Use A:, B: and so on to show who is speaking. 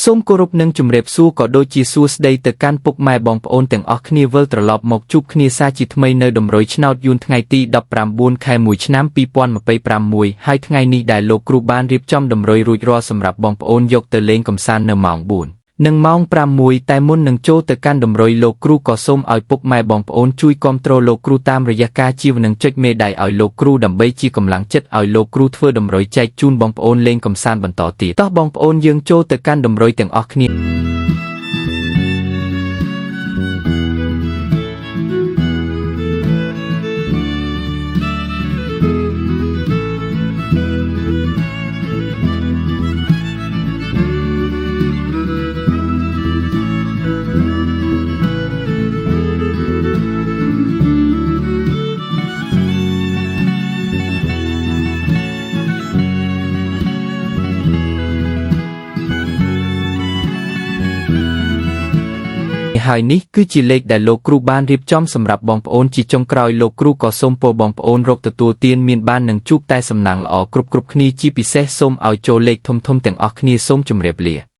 A: សូមគោរពនិងជម្រាបសួរក៏ដូចជាសួស្តីទៅកាន់ពុកម៉ែបងប្អូនទាំងអស់គ្នាវិលត្រឡប់មកជួបគ្នាសាជាថ្មីនៅតម្រុយឆ្នោតយួនថ្ងៃទី19 ខែ 1 ឆ្នាំ 2026 ហើយថ្ងៃនេះដែលលោកគ្រូបានរៀបចំតម្រុយរួចរាល់សម្រាប់បងប្អូនយកទៅលេងកម្សាន្តនៅម៉ោង 4 និងម៉ោង 6 តែមុននឹងចូលទៅកាន់តម្រុយលោកគ្រូក៏សូមឲ្យពុកម៉ែបងប្អូនជួយគាំទ្រលោកគ្រូតាមរយៈការជាវនិងចុចមេដៃឲ្យលោកគ្រូដើម្បីជាកម្លាំងចិត្តឲ្យលោកគ្រូធ្វើតម្រុយចែកជូនបងប្អូនលេងកម្សាន្តបន្តទៀតតោះបងប្អូនយើងចូលទៅកាន់តម្រុយទាំងអស់គ្នាហើយនេះគឺជាលេខដែលលោកគ្រូបានរៀបចំសម្រាប់បងប្អូនជាចុងក្រោយលោកគ្រូក៏សូមពរបងប្អូនរកទទួលទានមានបាននឹងជួបតែសំណាងល្អគ្រប់គ្នាជាពិសេសសូមឲ្យចូលលេខធំទាំងអស់គ្នាសូមជម្រាបលា